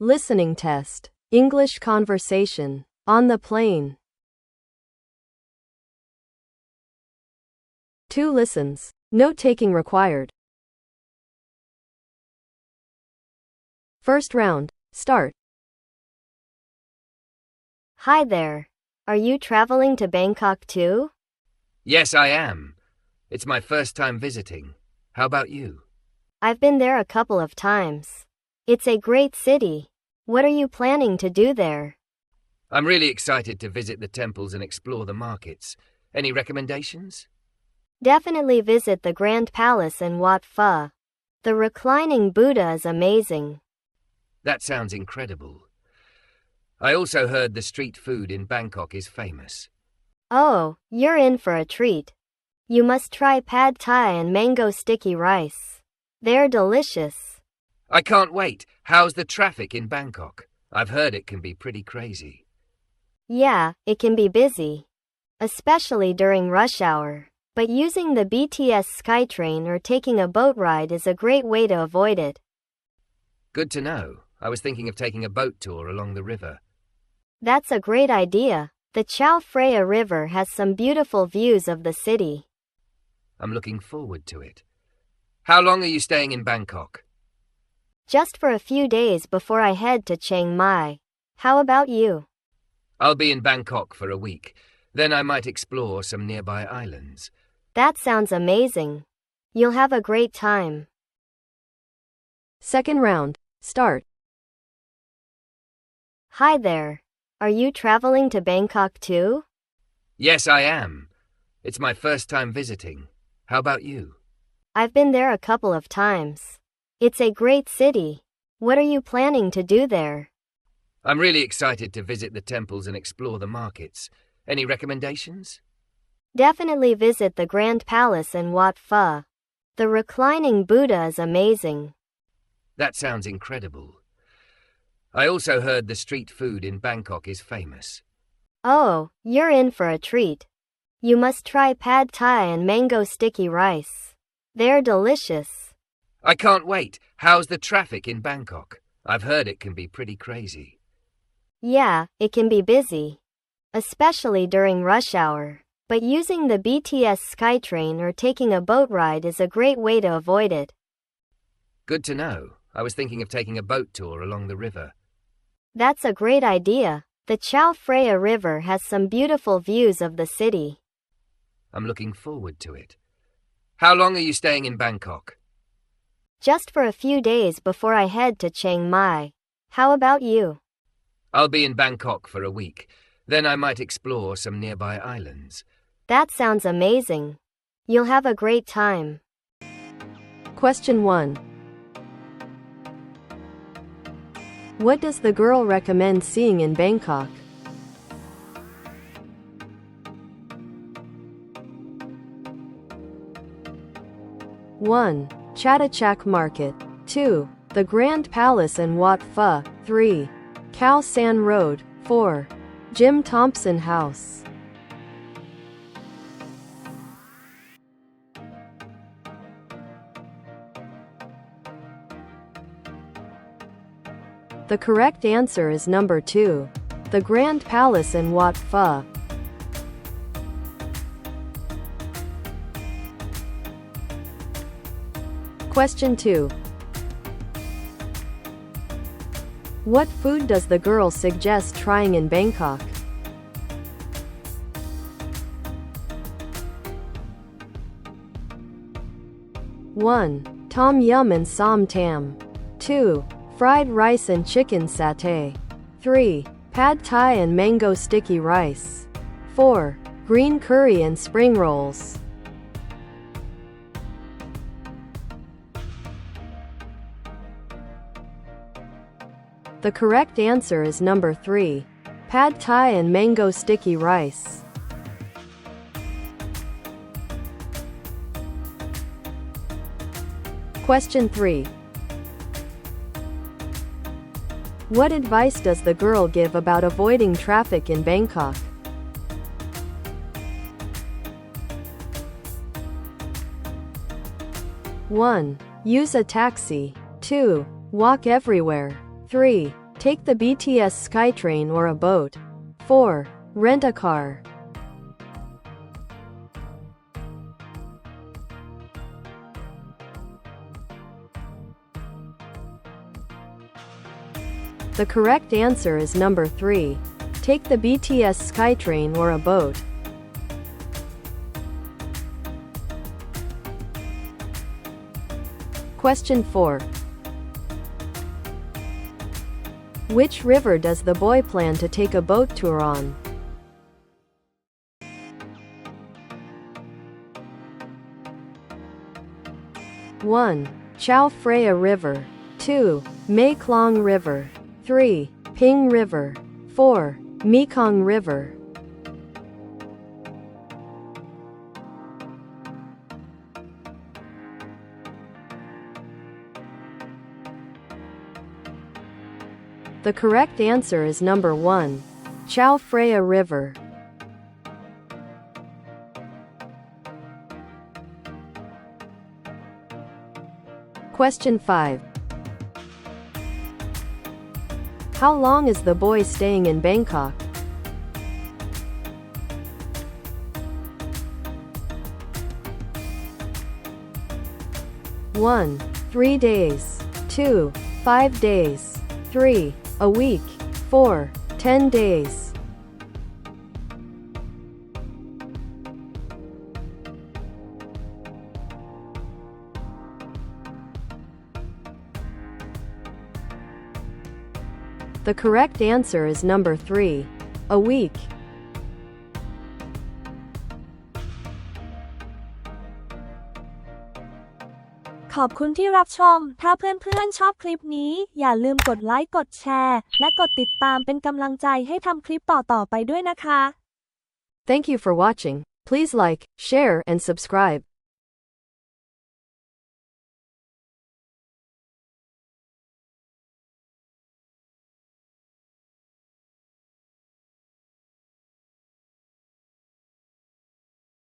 Listening test. English conversation. On the plane. 2 listens. Note-taking required. First round. Start. Hi there. Are you traveling to Bangkok too? Yes, I am. It's my first time visiting. How about you? I've been there a couple of times. It's a great city. What are you planning to do there? I'm really excited to visit the temples and explore the markets. Any recommendations? Definitely visit the Grand Palace and Wat Pho. The Reclining Buddha is amazing. That sounds incredible. I also heard the street food in Bangkok is famous. Oh, you're in for a treat. You must try pad thai and mango sticky rice. They're delicious. I can't wait. How's the traffic in Bangkok? I've heard it can be pretty crazy. Yeah, it can be busy, especially during rush hour. But using the BTS SkyTrain or taking a boat ride is a great way to avoid it. Good to know. I was thinking of taking a boat tour along the river. That's a great idea. The Chao Phraya River has some beautiful views of the city. I'm looking forward to it. How long are you staying in Bangkok? Just for a few days before I head to Chiang Mai. How about you? I'll be in Bangkok for a week. Then I might explore some nearby islands. That sounds amazing. You'll have a great time. Second round. Start. Hi there. Are you traveling to Bangkok too? Yes, I am. It's my first time visiting. How about you? I've been there a couple of times. It's a great city. What are you planning to do there? I'm really excited to visit the temples and explore the markets. Any recommendations? Definitely visit the Grand Palace and Wat Pho. The Reclining Buddha is amazing. That sounds incredible. I also heard the street food in Bangkok is famous. Oh, you're in for a treat. You must try pad thai and mango sticky rice. They're delicious. I can't wait. How's the traffic in Bangkok? I've heard it can be pretty crazy. Yeah, it can be busy, especially during rush hour. But using the BTS SkyTrain or taking a boat ride is a great way to avoid it. Good to know. I was thinking of taking a boat tour along the river. That's a great idea. The Chao Phraya River has some beautiful views of the city. I'm looking forward to it. How long are you staying in Bangkok? Just for a few days before I head to Chiang Mai. How about you? I'll be in Bangkok for a week. Then I might explore some nearby islands. That sounds amazing. You'll have a great time. Question 1. What does the girl recommend seeing in Bangkok? One. Chatuchak Market. 2. The Grand Palace and Wat Pho. 3. Khao San Road. 4. Jim Thompson House. The correct answer is number 2. The Grand Palace in Wat Pho. Question 2. What food does the girl suggest trying in Bangkok? One. Tom yum and som tam. 2. Fried rice and chicken satay. 3. Pad thai and mango sticky rice. 4. Green curry and spring rolls. The correct answer is number 3. Pad thai and mango sticky rice. Question 3. What advice does the girl give about avoiding traffic in Bangkok? One. Use a taxi. 2. Walk everywhere. 3. Take the BTS SkyTrain or a boat. 4. Rent a car. The correct answer is number 3. Take the BTS SkyTrain or a boat. Question 4. Which river does the boy plan to take a boat tour on? 1. Chao Phraya River. 2. Mekong River. 3. Ping River. 4. Mekong River. The correct answer is number 1. Chao Phraya River. Question 5. How long is the boy staying in Bangkok? 1. 3 days. 2. 5 days. 3. A week. 4. 10 days. The correct answer is number 3. A week. ขอบคุณที่รับชม ถ้าเพื่อนๆชอบคลิปนี้อย่าลืมกดไลค์กดแชร์และกดติดตามเป็นกำลังใจให้ทำคลิปต่อๆไปด้วยนะคะ Thank you for watching. Please like, share, and subscribe.